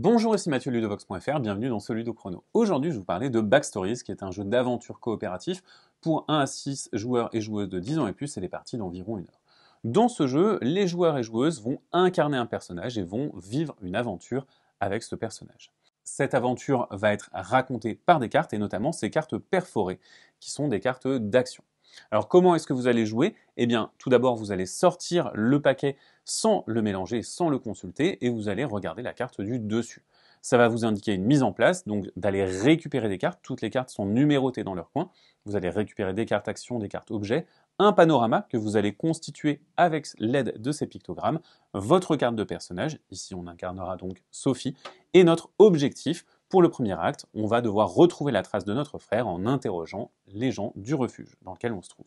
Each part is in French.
Bonjour, ici Mathieu Ludovox.fr, bienvenue dans ce Ludo Chrono. Aujourd'hui, je vais vous parler de Backstories, qui est un jeu d'aventure coopératif pour 1 à 6 joueurs et joueuses de 10 ans et plus et des parties d'environ 1 heure. Dans ce jeu, les joueurs et joueuses vont incarner un personnage et vont vivre une aventure avec ce personnage. Cette aventure va être racontée par des cartes et notamment ces cartes perforées, qui sont des cartes d'action. Alors comment est-ce que vous allez jouer? Eh bien, tout d'abord, vous allez sortir le paquet sans le mélanger, sans le consulter, et vous allez regarder la carte du dessus. Ça va vous indiquer une mise en place, donc d'aller récupérer des cartes. Toutes les cartes sont numérotées dans leur coin. Vous allez récupérer des cartes actions, des cartes objets, un panorama que vous allez constituer avec l'aide de ces pictogrammes, votre carte de personnage, ici on incarnera donc Sophie, et notre objectif. Pour le premier acte, on va devoir retrouver la trace de notre frère en interrogeant les gens du refuge dans lequel on se trouve.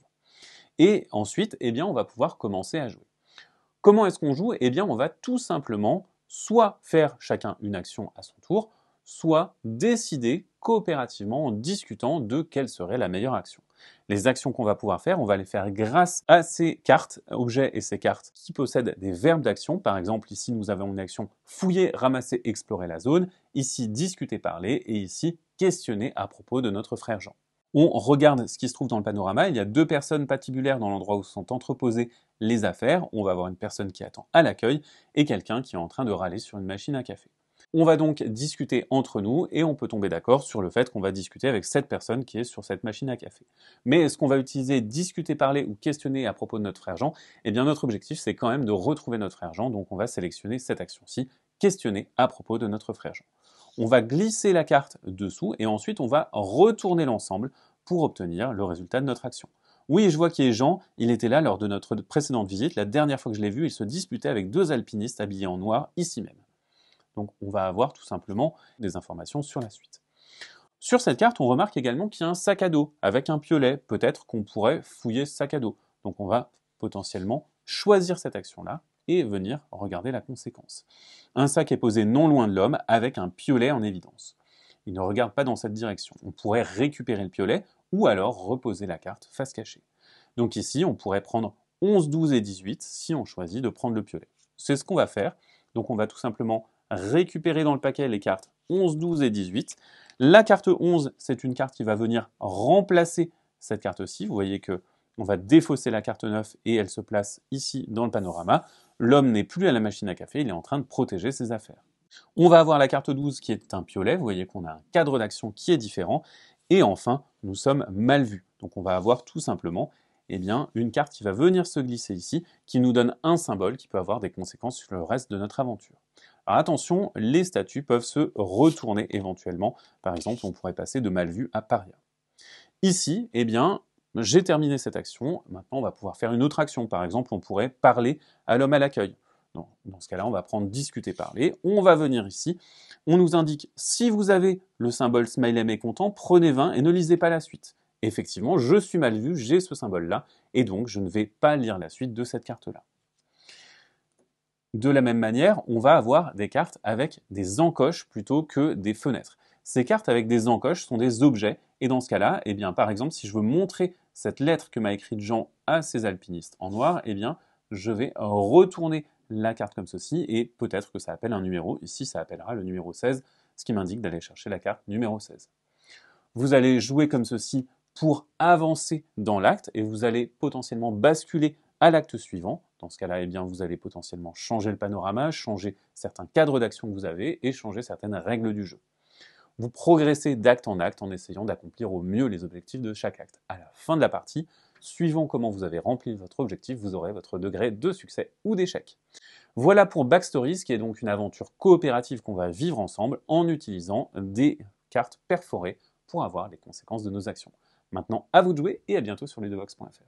Et ensuite, eh bien, on va pouvoir commencer à jouer. Comment est-ce qu'on joue? Eh bien, on va tout simplement soit faire chacun une action à son tour, soit décider coopérativement en discutant de quelle serait la meilleure action. Les actions qu'on va pouvoir faire, on va les faire grâce à ces cartes, objets et ces cartes qui possèdent des verbes d'action. Par exemple, ici, nous avons une action fouiller, ramasser, explorer la zone. Ici, discuter, parler. Et ici, questionner à propos de notre frère Jean. On regarde ce qui se trouve dans le panorama. Il y a 2 personnes patibulaires dans l'endroit où sont entreposées les affaires. On va avoir une personne qui attend à l'accueil et quelqu'un qui est en train de râler sur une machine à café. On va donc discuter entre nous et on peut tomber d'accord sur le fait qu'on va discuter avec cette personne qui est sur cette machine à café. Mais est-ce qu'on va utiliser discuter, parler ou questionner à propos de notre frère Jean? Eh bien, notre objectif, c'est quand même de retrouver notre frère Jean, donc on va sélectionner cette action-ci, questionner à propos de notre frère Jean. On va glisser la carte dessous et ensuite on va retourner l'ensemble pour obtenir le résultat de notre action. Oui, je vois qui est Jean, il était là lors de notre précédente visite. La dernière fois que je l'ai vu, il se disputait avec 2 alpinistes habillés en noir, ici même. Donc on va avoir tout simplement des informations sur la suite. Sur cette carte, on remarque également qu'il y a un sac à dos avec un piolet. Peut-être qu'on pourrait fouiller ce sac à dos. Donc on va potentiellement choisir cette action-là et venir regarder la conséquence. Un sac est posé non loin de l'homme avec un piolet en évidence. Il ne regarde pas dans cette direction. On pourrait récupérer le piolet ou alors reposer la carte face cachée. Donc ici, on pourrait prendre 11, 12 et 18 si on choisit de prendre le piolet. C'est ce qu'on va faire. Donc on va tout simplement récupérer dans le paquet les cartes 11, 12 et 18. La carte 11, c'est une carte qui va venir remplacer cette carte-ci. Vous voyez que on va défausser la carte 9 et elle se place ici dans le panorama. L'homme n'est plus à la machine à café, il est en train de protéger ses affaires. On va avoir la carte 12 qui est un piolet, vous voyez qu'on a un cadre d'action qui est différent. Et enfin, nous sommes mal vus. Donc on va avoir tout simplement une carte qui va venir se glisser ici, qui nous donne un symbole qui peut avoir des conséquences sur le reste de notre aventure. Alors attention, les statuts peuvent se retourner éventuellement. Par exemple, on pourrait passer de mal vu à paria. Ici, j'ai terminé cette action. Maintenant, on va pouvoir faire une autre action. Par exemple, on pourrait parler à l'homme à l'accueil. Dans ce cas-là, on va prendre discuter, parler. On va venir ici. On nous indique, si vous avez le symbole smiley mécontent, prenez 20 et ne lisez pas la suite. Effectivement, je suis mal vu, j'ai ce symbole-là, et donc je ne vais pas lire la suite de cette carte-là. De la même manière, on va avoir des cartes avec des encoches plutôt que des fenêtres. Ces cartes avec des encoches sont des objets, et dans ce cas-là, par exemple, si je veux montrer cette lettre que m'a écrite Jean à ses alpinistes en noir, je vais retourner la carte comme ceci, et peut-être que ça appelle un numéro. Ici, ça appellera le numéro 16, ce qui m'indique d'aller chercher la carte numéro 16. Vous allez jouer comme ceci pour avancer dans l'acte, et vous allez potentiellement basculer à l'acte suivant. Dans ce cas-là, vous allez potentiellement changer le panorama, changer certains cadres d'action que vous avez, et changer certaines règles du jeu. Vous progressez d'acte en acte en essayant d'accomplir au mieux les objectifs de chaque acte. À la fin de la partie, suivant comment vous avez rempli votre objectif, vous aurez votre degré de succès ou d'échec. Voilà pour Backstories, qui est donc une aventure coopérative qu'on va vivre ensemble en utilisant des cartes perforées pour avoir les conséquences de nos actions. Maintenant, à vous de jouer et à bientôt sur ludovox.fr.